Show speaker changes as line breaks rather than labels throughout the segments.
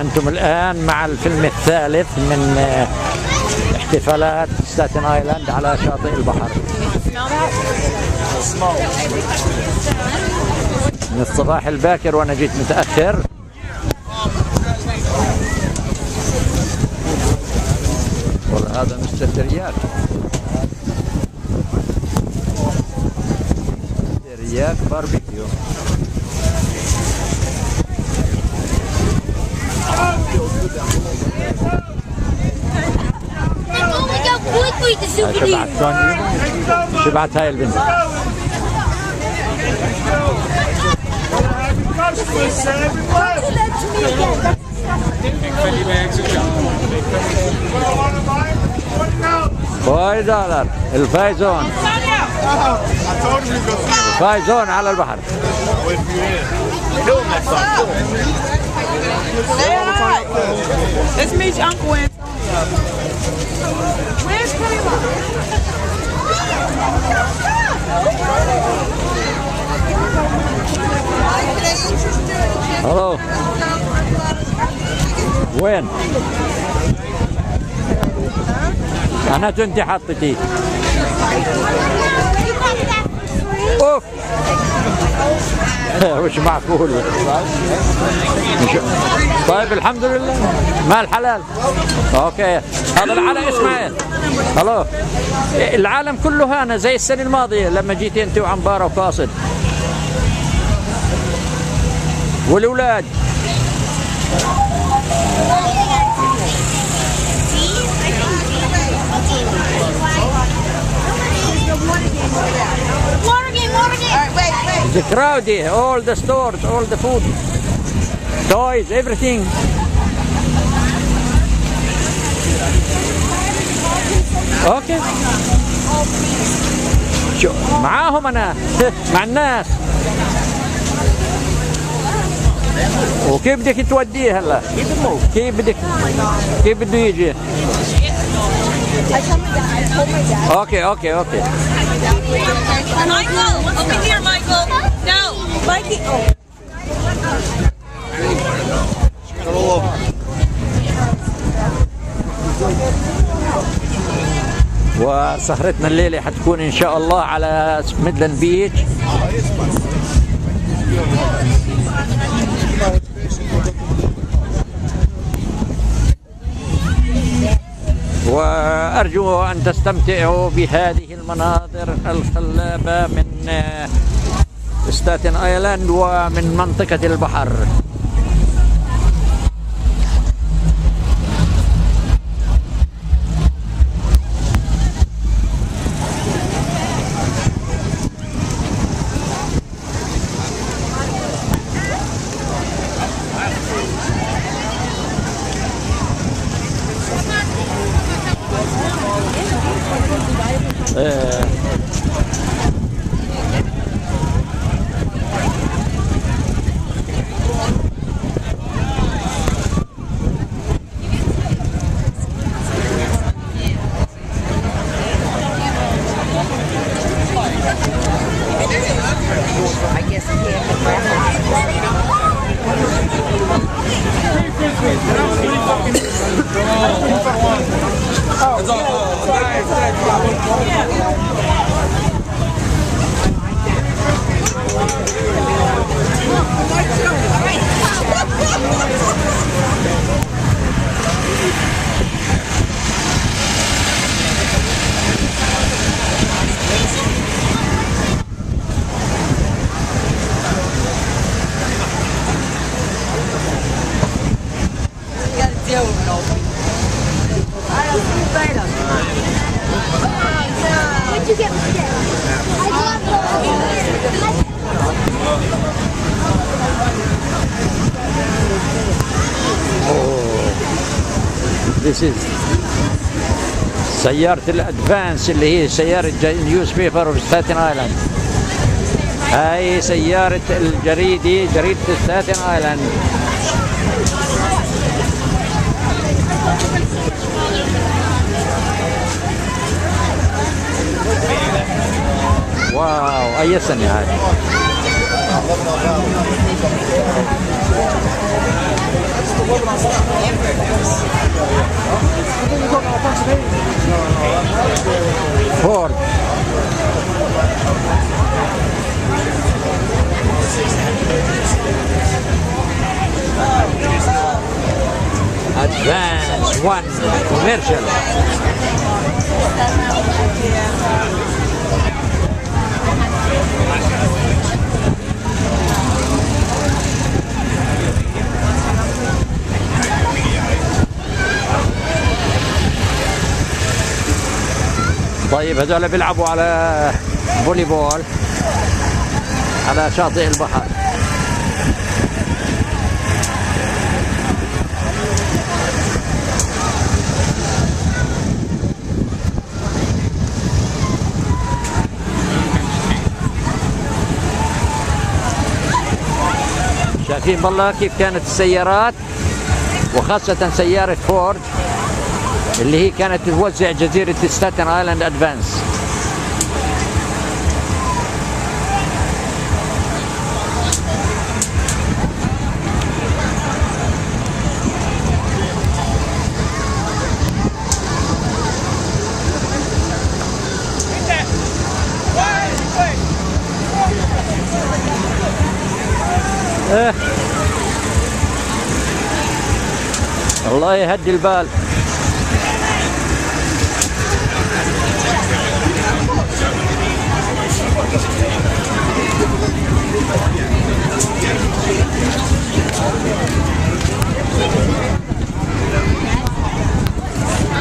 أنتم الآن مع الفيلم الثالث من احتفالات ستاتن آيلند على شاطئ البحر. من الصباح الباكر وأنا جيت متأخر. والله هذا مستر ترياك. ترياك باربيكيو. شبعت سوني، شبعت هاي البنت. $5 الفايزون، فايزون على البحر.
Let's meet Uncle Antonio. Where's Kayla?
Hello. وين؟ أنا كنت حطيتي. أوف. وش معقول؟ طيب الحمد لله مال حلال. اوكي هذا العالم اسمه الو العالم كله هنا زي السنه الماضيه لما جيت انت وعنباره وقاصد والاولاد. It's crowded, all the stores, all the food, toys, everything. Okay. شو معاهم أنا مع الناس. وكيف بدك توديه هلا؟ كيف بده يجي؟ اوكي.
Michael, over here, Michael. No, Mikey.
وسهرتنا الليلة حتكون إن شاء الله على ميدلاند بيتش. وأرجو أن تستمتعوا بهذه المناظر الخلابة من ستاتن آيلاند ومن منطقة البحر. This is سيارة الأدفانس اللي هي سيارة نيوز بيبر في ستاتن آيلاند. هاي سيارة جريدة ستاتن آيلاند. واو أي سنة هاي؟ فورد. Advance 1 commercial. طيب هذول بيلعبوا على فولي بول على شاطئ البحر. شايفين بالله كيف كانت السيارات، وخاصة سيارة فورد اللي هي كانت توزع جزيرة ستاتن آيلند أدفانس. الله يهدي البال.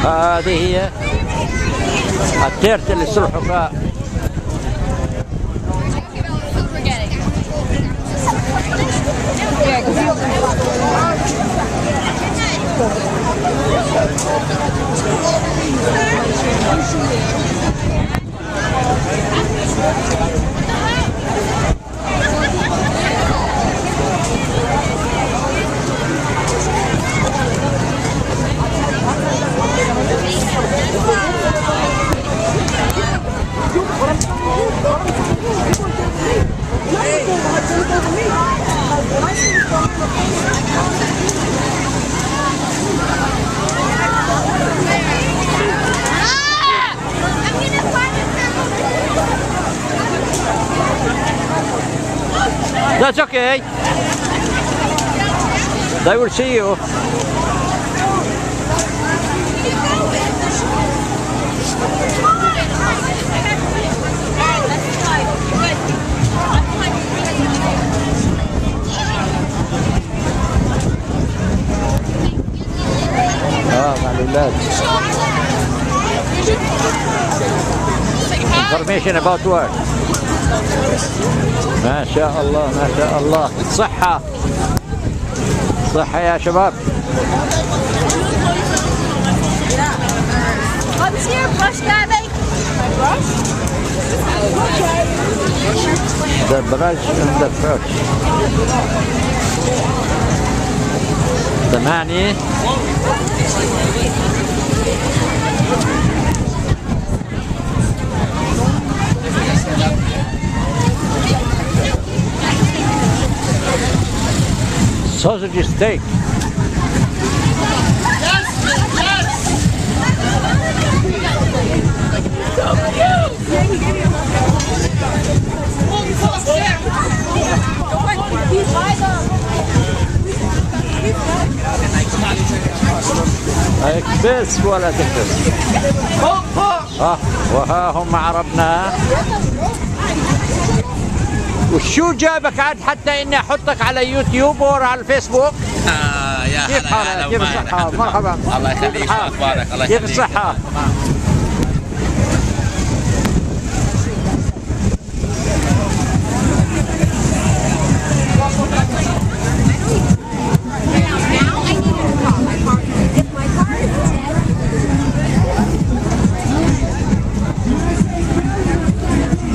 هذه هي التيرتل السلحفاة. That's okay. They will see you. مع الأولاد. Information about what? ما شاء الله ما شاء الله. صحة صحة يا شباب.
What's your brush, Daddy? My brush?
The brush and the brush. 8. sausage steak. اكبس ولا تكبس. وها هم عربنا. وشو جابك عاد حتى اني احطك على يوتيوب وعلى الفيسبوك؟
يا
كيف حالك؟ كيف الصحة؟ مرحبا.
الله يخليك. اخبارك؟ الله
كيف
يخليك.
الصحة؟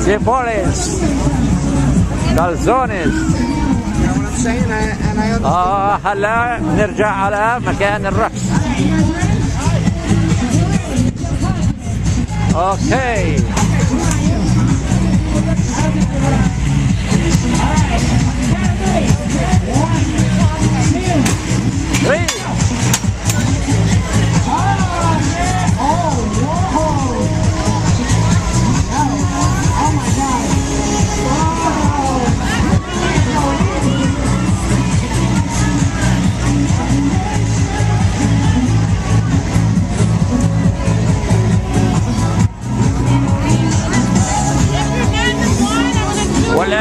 Cipoles, calzones. هلا نرجع على مكان الرقص. اوكي. Three.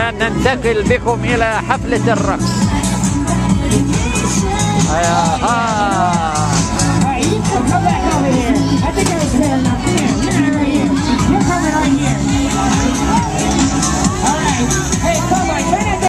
الآن ننتقل بكم إلى حفلة الرقص.